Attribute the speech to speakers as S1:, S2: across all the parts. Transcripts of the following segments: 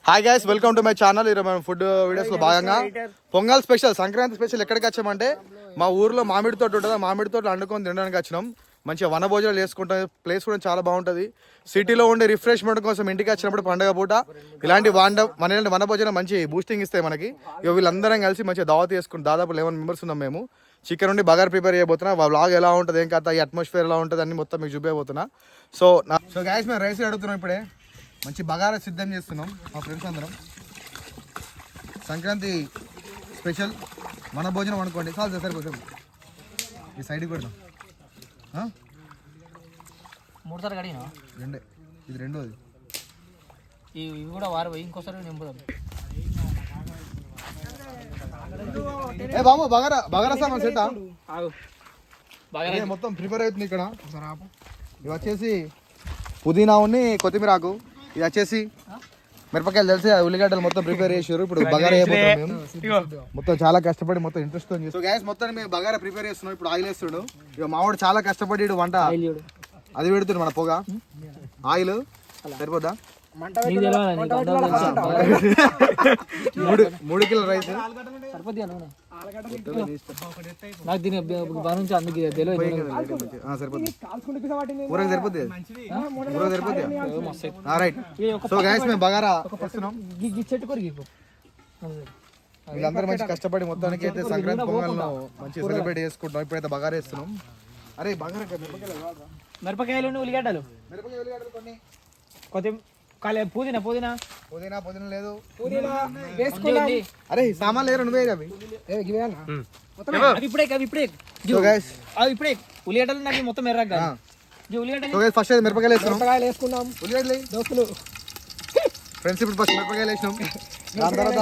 S1: Hi guys, welcome to my channel. ఈరోజు మనం food వీడియోస్లో భాగంగా పొంగల్ స్పెషల్, సంక్రాంతి స్పెషల్ ఎక్కడికి వచ్చామంటే మా ఊర్లో మామిడి తోట ఉంటుంది. మామిడి తోట వండుకొని తినడానికి వచ్చినాం. మంచిగా వన భోజనాలు చేసుకుంటాం. ప్లేస్ కూడా చాలా బాగుంటుంది. సిటీలో ఉండే రిఫ్రెష్మెంట్ కోసం ఇంటికి వచ్చినప్పుడు పండుగ పూట ఇలాంటి వన భోజనం మంచి బూస్టింగ్ ఇస్తాయి మనకి. ఇక వీళ్ళందరం కలిసి మంచిగా దావత్ చేసుకుంటాం. దాదాపు 11 మెంబర్స్ ఉన్నాం మేము. చికెన్ నుండి బగార్ ప్రిపేర్ చేయబోతున్నా. వ్లాగ్ ఎలా ఉంటుంది, ఏం కథ, ఈ అట్మాస్ఫియర్ ఎలా ఉంటుంది అన్ని మొత్తం మీకు చూపించబోతున్నా. సో గైస్, మేము రైస్ అడుగుతున్నాం. ఇప్పుడే మంచి బగారా సిద్ధం చేస్తున్నాం మా ఫ్రెండ్స్ అందరం. సంక్రాంతి స్పెషల్ మన భోజనం అనుకోండి. చాలు సార్, కొంచెం ఈ సైడ్కి కొడదాం.
S2: 3 సార్లు కడిగినా
S1: రెండే, ఇది రెండోది.
S2: ఇవి కూడా వారు ఇంకోసారి నింపుదాం.
S1: ఏ బాబు, బగారా బగారా సామాన్ సెట్
S2: బాగా
S1: మొత్తం ప్రిపేర్ అవుతుంది ఇక్కడ. ఇవి వచ్చేసి పుదీనా ఉన్ని కొత్తిమీర ఆకు. ఇది వచ్చేసి మిరపకాయలు తెలిసి ఉల్లిగడ్డలు మొత్తం ప్రిపేర్ చేసారు. ఇప్పుడు బగారా అయిపోతున్నాం మేము. మొత్తం చాలా కష్టపడి మొత్తం ఇంట్రెస్ట్ తో చేస్తాం. గ్యాస్ మొత్తం మేము బగారా ప్రిపేర్ చేస్తున్నాం. ఇప్పుడు ఆయిల్ వేస్తున్నాడు. ఇక మావాడు చాలా కష్టపడి వంట అది పెడుతుంది. మన పొగ ఆయిల్ సరిపోద్దా? 3 కిలో రైస్
S2: సరిపోద్ది. నాకు దీని నుంచి అందుకే
S1: సరిపోద్ది. కూరకు సరిపోద్ది. కూరకు సరిపోద్ది. రైట్. సో గైస్, మేము బగారా వస్తున్నాం. వీళ్ళందరూ మంచి కష్టపడి మొత్తానికి అయితే సంక్రాంతి పొంగల్ను మంచి సెలబ్రేట్ చేసుకుంటాం. ఇప్పుడైతే బగారా వేస్తున్నాం. అరే బగారా
S2: మిరపకాయలు ఉల్లిగడ్డలు
S1: కొన్ని
S2: పుదీనా పుదీనా
S1: పుదీనా పుదీనా లేదు. అరే సామాన్లు లేరు, నువ్వే అవి
S2: ఇప్పుడే ఉల్లిగడ్డలు నాకు మొత్తం ఎర్రగా
S1: ఫస్ట్ అయితే మిరపకాయలు వేసుకున్నాం. ఉల్లిగడ్డలు దోస్తులు ఫ్రెండ్స్. ఇప్పుడు ఫస్ట్ మిరపకాయలు వేసినాం. దాని తర్వాత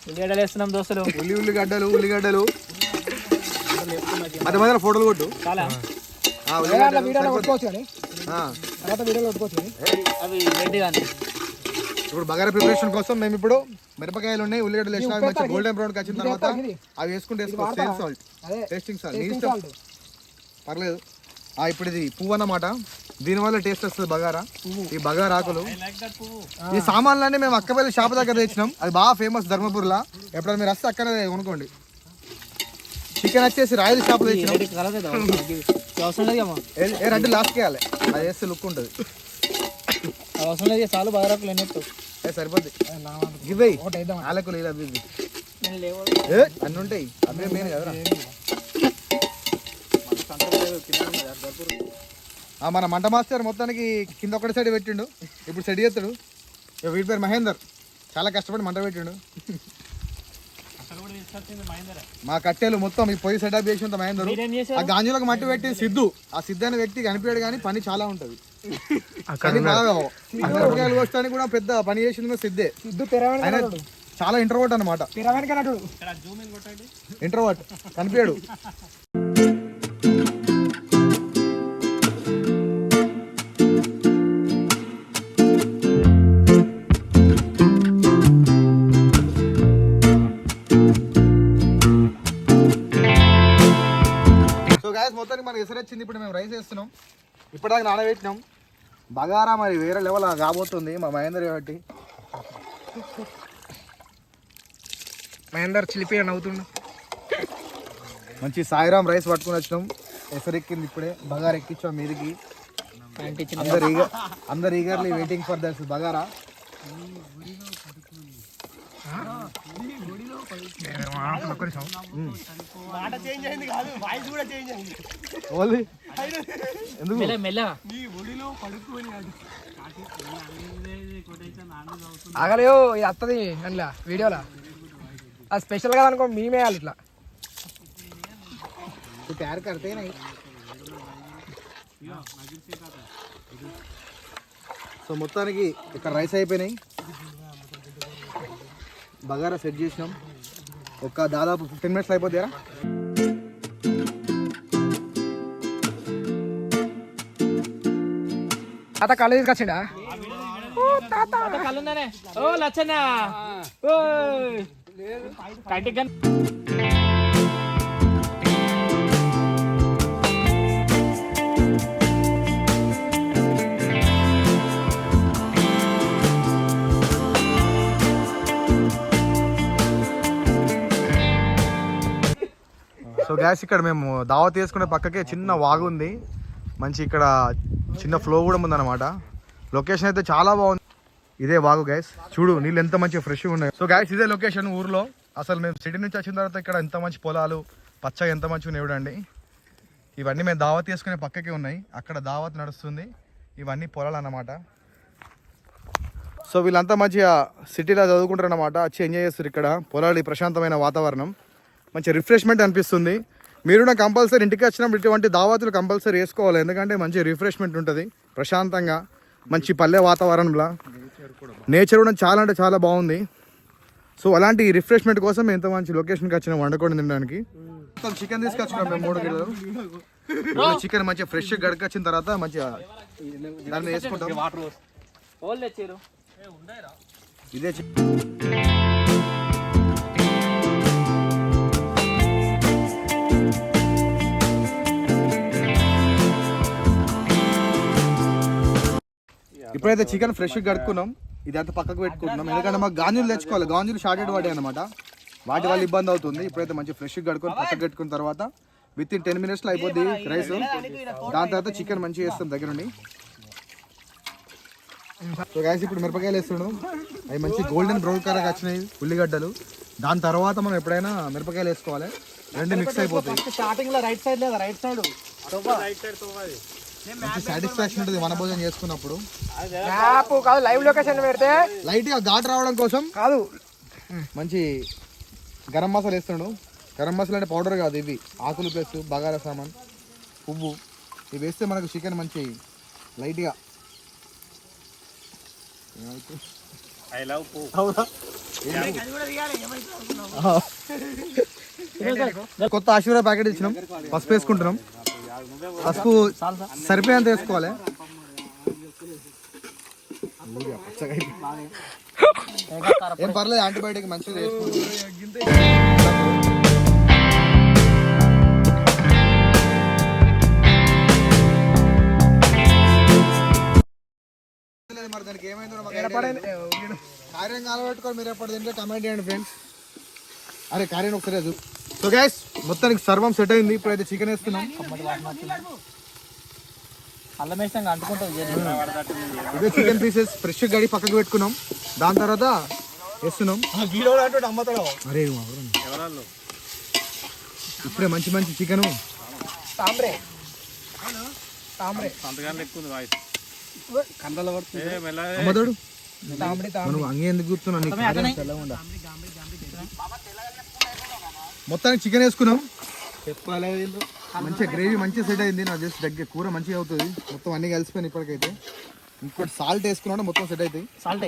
S2: ఉల్లిగడ్డలు వేస్తున్నాం దోస్తులు.
S1: ఉల్లిగడ్డలు అది మధ్యలో ఫోటోలు కొట్టు. చాలా ఇప్పుడు బగారా ప్రిపరేషన్ కోసం మేము ఇప్పుడు మిరపకాయలు ఉన్నాయి, ఉల్లిగడ్డలు వేసినా మంచి గోల్డెన్ బ్రౌన్ వచ్చిన తర్వాత అవి వేసుకుంటే టేస్టింగ్ సాల్ట్ పర్లేదు. ఇప్పుడు ఇది పువ్వు అన్నమాట. దీనివల్ల టేస్ట్ వస్తుంది బగారా. ఈ బగారా ఆకులు, ఈ సామాన్లన్నీ మేము అక్కపల్లి షాప్ దగ్గర తెచ్చినాం. అది బాగా ఫేమస్ ధర్మపురిలా. ఎప్పుడైనా మీరు వస్తే అక్కడే కొనుక్కోండి. చికెన్ వచ్చేసి రాయల్ షాప్ తెచ్చినాం. రెండు లాస్ట్ వేయాలి, అది వేస్తే లుక్ ఉంటుంది.
S2: అవసరం లేదు, చాలు బగారాకులు ఎన్ని
S1: సరిపోద్ది. ఇవ్వయి ఆలకులు ఇలా అన్నీ ఉంటాయి. అవే మెయిన్ కదరా. మన మంట మాస్టర్ మొత్తానికి కింద ఒకటి సైడ్ పెట్టిండు. ఇప్పుడు సెట్ చేస్తాడు. వీడి పేరు మహేందర్. చాలా కష్టపడి మంట పెట్టిండు. మా కట్టెలు మొత్తం ఈ పొయ్యి సెటప్ చేసినంత మహేందర్. ఆ గాంజులకు మట్టి పెట్టి సిద్ధు, ఆ సిద్ధు అనే వ్యక్తి కనిపించాడు. కానీ పని చాలా ఉంటది. మిరపకాయలు కోసడానికి కూడా పెద్ద పని చేసింది సిద్ధే. ఆయన చాలా ఇంట్రోవర్ట్ అన్నమాట. ఇంట్రోవర్ట్ కనిపించాడు. మొత్తానికి మనకి ఎసరు వచ్చింది. ఇప్పుడు మేము రైస్ వేస్తున్నాం. ఇప్పటిదాకా నానబెట్టినాం. బగారా మరి వేరే లెవెల్ కాబోతుంది మా మహేందర్ కాబట్టి.
S2: మహేందర్ చిలిపి నవ్వుతుండు.
S1: మంచి సాయిరామ్ రైస్ పట్టుకుని వచ్చినాం. ఎసరు ఎక్కింది. ఇప్పుడే బగారా ఎక్కించాం మీదికి. అందరు eagerly waiting for that bagara.
S3: ఆగలేవు, ఇది వస్తుంది అందులో వీడియోలో. అది స్పెషల్ గా అనుకో మేమే వేయాలి ఇట్లా.
S1: సో మొత్తానికి ఇక్కడ రైస్ అయిపోయినాయి. బగారా సెట్ చేసినాం. ఒక దాదాపు 15 minutes అయిపోతారా.
S3: తాత కాలేజ్ తీసుకొచ్చిండా?
S2: ఓ లచ్చన్న
S1: గ్యాస్ ఇక్కడ మేము దావత్ చేసుకునే పక్కకే చిన్న వాగు ఉంది, మంచి ఇక్కడ చిన్న ఫ్లో కూడా ఉందన్నమాట. లొకేషన్ అయితే చాలా బాగుంది. ఇదే వాగు గ్యాస్, చూడు నీళ్ళు ఎంత మంచిగా ఫ్రెష్గా ఉన్నాయి. సో గ్యాస్ ఇదే లొకేషన్ ఊర్లో. అసలు మేము సిటీ నుంచి వచ్చిన తర్వాత ఇక్కడ ఎంత మంచి పొలాలు పచ్చగా ఎంత మంచిగా చూడండి. ఇవన్నీ మేము దావత్ చేసుకునే పక్కకే ఉన్నాయి, అక్కడ దావత్ నడుస్తుంది. ఇవన్నీ పొలాలు అన్నమాట. సో వీళ్ళంతా మంచిగా సిటీలో చదువుకుంటారు అన్నమాట, వచ్చి ఎంజాయ్ చేస్తారు ఇక్కడ పొలాలు, ప్రశాంతమైన వాతావరణం, మంచి రిఫ్రెష్మెంట్ అనిపిస్తుంది. మీరు కూడా కంపల్సరీ ఇంటికి వచ్చినప్పుడు ఇటువంటి దావతులు కంపల్సరీ వేసుకోవాలి, ఎందుకంటే మంచి రిఫ్రెష్మెంట్ ఉంటుంది ప్రశాంతంగా, మంచి పల్లె వాతావరణంలో. నేచర్ కూడా చాలా అంటే చాలా బాగుంది. సో అలాంటి రిఫ్రెష్మెంట్ కోసం ఎంత మంచి లొకేషన్కి వచ్చినాం వండుకొని తినడానికి. మొత్తం చికెన్ తీసుకొచ్చినాం మేము 3 కిలోలు. చికెన్ మంచిగా ఫ్రెష్ గడకొచ్చిన తర్వాత మంచిగా దాన్ని వేసుకుంటాం. ఇదే ఇప్పుడైతే చికెన్ ఫ్రెష్ కడుక్కున్నాం, ఇదంతా పక్కకు పెట్టుకుంటున్నాం, ఎందుకంటే మాకు గాంజులు తెచ్చుకోవాలి. గాంజులు షార్టెడ్ పడ్డాయి అనమాట, వాటి వల్ల ఇబ్బంది అవుతుంది. ఇప్పుడైతే మంచి ఫ్రెష్ కడుక్కొని పక్కకు పెట్టుకున్న తర్వాత విత్ ఇన్ 10 minutesలో అయిపోద్ది రైస్. దాని తర్వాత చికెన్ మంచిగా వేస్తాం దగ్గరుండి. సో గాయస్ ఇప్పుడు మిరపకాయలు వేస్తున్నాం, అవి మంచి గోల్డెన్ బ్రౌన్ కలర్ వచ్చినాయి ఉల్లిగడ్డలు. దాని తర్వాత మనం ఎప్పుడైనా మిరపకాయలు వేసుకోవాలి, రెండు మిక్స్ అయిపోతాయి.
S2: స్టార్టింగ్ లో రైట్ సైడ్ లేదా రైట్ సైడ్
S1: మంచి సాటిస్ఫాక్షన్ ఉంటుంది వన భోజనం చేసుకున్నప్పుడు.
S3: కాదు లైవ్ లొకేషన్ పెడితే
S1: లైట్ గా ఘాట్ రావడం కోసం
S3: కాదు
S1: మంచి గరం మసాలా వేస్తున్నాడు. గరం మసాలా అంటే పౌడర్ కాదు, ఇవి ఆకులు ప్లస్ బగారా సామాన్, పువ్వు, ఇవి వేస్తే మనకు చికెన్ మంచి లైట్గా. కొత్త ఆశీర్వాద ప్యాకెట్ ఇచ్చినాం, పసుపు వేసుకుంటున్నాం. పసుపు సరిపోయేంత వేసుకోవాలి. ఏం పర్లేదు, యాంటీబయాటిక్ మంచిగా మరి దానికి ఏమైందో కార్యం కాలబెట్టుకొని మీరు ఎప్పటి దీంట్లో కమెంట్ చేయండి ఫ్రెండ్స్. అరే కార్యం ఒకసారి లేదు. సో గైస్ మొత్తానికి సర్వం సెట్ అయింది. ఇప్పుడైతే చికెన్ వేస్తున్నాం.
S2: అల్లం వేసాం అంటుకుంటుంది.
S1: ఇదే చికెన్ పీసెస్ ఫ్రెష్ గడి పక్కకు పెట్టుకున్నాం. దాని తర్వాత వేస్తున్నాం. అరే ఇప్పుడే మంచి మంచి చికెన్ అమ్మదోడు మనం అంగే ఎందుకు కూర్చున్నాం. మొత్తానికి చికెన్ వేసుకున్నాం. మంచిగా గ్రేవీ మంచిగా సెట్ అయింది. నాకు జస్ట్ దగ్గర కూర మంచిగా అవుతుంది. మొత్తం అన్ని కలిసిపోయినాయి ఇప్పటికైతే. ఇంకోటి సాల్ట్ వేసుకున్నాడు, మొత్తం సెట్ అవుతాయి.
S2: సాల్ట్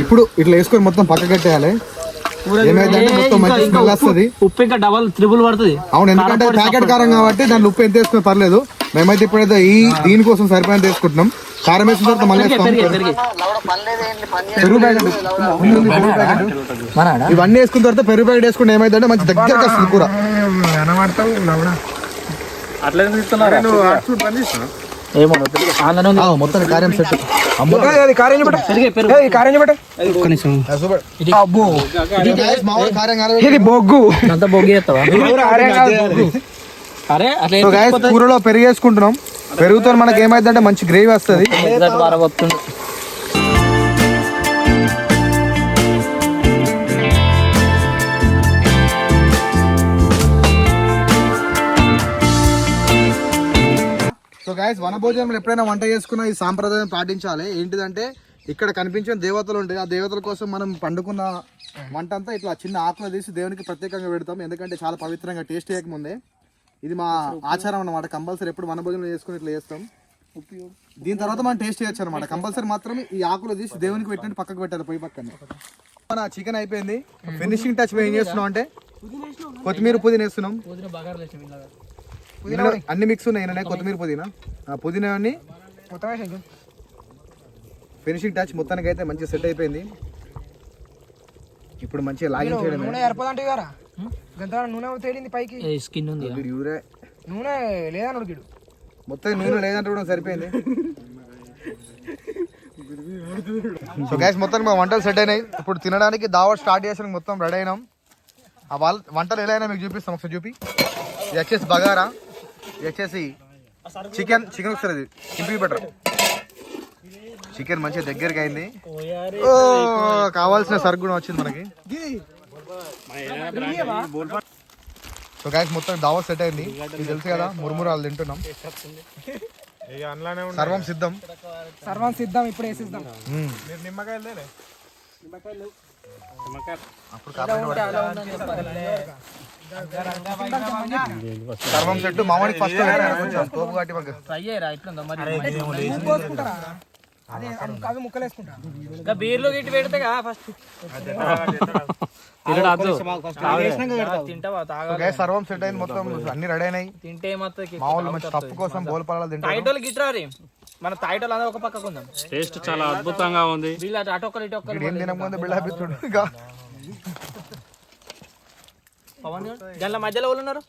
S1: ఇప్పుడు ఇట్లా వేసుకొని మొత్తం పక్క కట్టేయాలి. ఏమైందంటే మొత్తం మంచి స్మెల్ వస్తుంది.
S2: ఉప్పు ఇంకా డబల్ త్రిబుల్ పడుతుంది.
S1: అవును, ఎందుకంటే ప్యాకెట్ కారం కాబట్టి దాంట్లో ఉప్పు ఎంత వేసుకుని పర్లేదు. మేమైతే ఇప్పుడైతే దీనికోసం సరిపోయేంత వేసుకుంటున్నాం. కారం వేసిన తర్వాత మళ్ళీ పెరుగు ప్యాకెట్, ఇవన్నీ వేసుకున్న తర్వాత పెరుగు ప్యాకెట్ వేసుకుంటే ఏమైందంటే మంచి దగ్గరకు వస్తుంది కూర. మొత్తం కార్యం సెట్. కూరలో పెరుగు వేసుకుంటున్నాం. పెరుగుతో మనకి ఏమైందంటే మంచి గ్రేవీ వస్తుంది. సో గైస్ వనభోజనంలో ఎప్పుడైనా వంట చేసుకున్నా ఈ సాంప్రదాయం పాటించాలి. ఏంటిదంటే ఇక్కడ కనిపించిన దేవతలు ఉంటాయి, ఆ దేవతల కోసం మనం పండుకున్న వంట అంతా ఇట్లా చిన్న ఆకులు తీసి దేవునికి ప్రత్యేకంగా పెడతాం. ఎందుకంటే చాలా పవిత్రంగా టేస్ట్ చేయకముందే. ఇది మా ఆచారం అన్నమాట. కంపల్సరీ ఎప్పుడు వనభోజనం చేసుకుని ఇట్లా చేస్తాం. దీని తర్వాత మనం టేస్ట్ చేయొచ్చు అనమాట. కంపల్సరీ మాత్రం ఈ ఆకులు తీసి దేవునికి పెట్టినట్టు పక్కకు పెట్టాలి పొయ్యి పక్కన. మన చికెన్ అయిపోయింది. ఫినిషింగ్ టచ్ ఏం చేస్తున్నాం అంటే కొత్తిమీర పుదీనా వేస్తున్నాం. అన్ని మిక్స్ ఉన్నాయి, కొత్తిమీర పుదీనా అన్ని ఫినిషింగ్ టచ్. మొత్తానికి అయితే మంచిగా సెట్ అయిపోయింది. ఇప్పుడు మంచిగా లాగిన్ చేయడం.
S3: గంత నూనె తేలింది పైకి.
S2: స్కిన్ ఉంది
S3: నూనె లేదా ఉడికిడు
S1: మొత్తం నూనె లేదంటే కూడా సరిపోయింది. సో గైస్ మొత్తం మా వంటలు సెట్ అయినాయి. ఇప్పుడు తినడానికి దావత్ స్టార్ట్ చేసానికి మొత్తం రెడీ అయినాం. ఆ వంటలు ఎలా అయినా మీకు చూపిస్తాం, ఒకసారి చూపి. ఇది వచ్చేసి బగారా, ఇది వచ్చేసి చికెన్ వస్తుంది, చింపి బెటర్. చికెన్ మంచిగా దగ్గరికి అయింది. ఓ కావాల్సిన సరుకు కూడా వచ్చింది మనకి. సో గైస్ మొత్తం దావత్ సెట్ అయింది. ఇది తెలుసు కదా, మురుమురాలు తింటున్నాం. సర్వం సిద్ధం.
S3: ఇప్పుడు వేసేద్దాం.
S1: సర్వం సెట్ మామూలు ఫస్ట్ తోపు కాటి మాకు
S2: ఫ్రై చేయరా ఇట్లా మరి
S3: అదే అవి ముక్కలు వేసుకుంటా.
S2: ఇంకా బీర్లు గిట్టి పెడితే ఫస్ట్ తింటావా తాగా.
S1: సర్వం సెట్ అయింది, మొత్తం అన్ని రెడీ అయినాయి.
S2: తింటే మొత్తం
S1: మామూలు మంచి తప్పు కోసం బోల్పడాలి తింటాం.
S2: తాయిటోళ్ళు గిట్రా రే, మన తాయిటోళ్ళు అందరూ ఒక పక్కకు ఉందాం.
S4: టేస్ట్ చాలా అద్భుతంగా ఉంది.
S2: వీళ్ళు అటొక్కరు ఇటొక్కరు
S1: ఏం తినకముందు బిల్డప్ ఇస్తుండు. ఇంకా
S2: పవన్ దాంట్లో మధ్యలో వాళ్ళు ఉన్నారు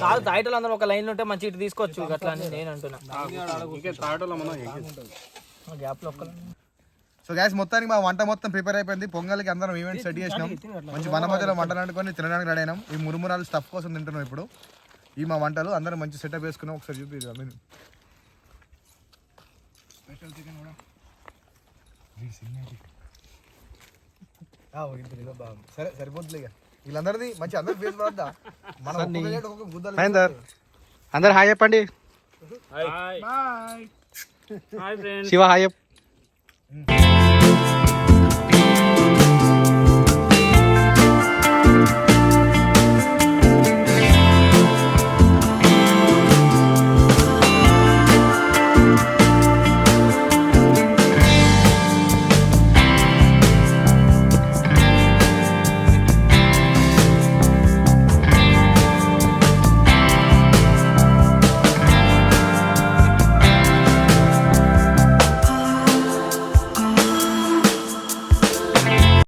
S2: కాదు. తాయిటోళ్ళు అందరూ ఒక లైన్ ఉంటే మంచి ఇటు తీసుకోవచ్చు అట్లా అని నేను అంటున్నా. గ్యాప్ లో ఒక్క
S1: సో గ్యాస్ మొత్తానికి మా వంట మొత్తం ప్రిపేర్ అయిపోయింది. పొంగల్కి అందరం ఈవెంట్ సెట్ చేసినాం. మంచి మన మధ్యలో వంటలు వండుకొని తినడానికి రెడీ అయినాం. ఈ మురుమురాలు స్టఫ్ కోసం తింటున్నాం ఇప్పుడు. ఈ మా వంటలు అందరం మంచి సెటప్ వేసుకున్నాం. ఒకసారి చూపి సరే సరిపోతుంది. ఇక వీళ్ళందరిది మంచి అందరు ఫేస్ పడద్దా
S4: అందరు హాయ్ చెప్పండి. శివ హాయ్ చెప్పు.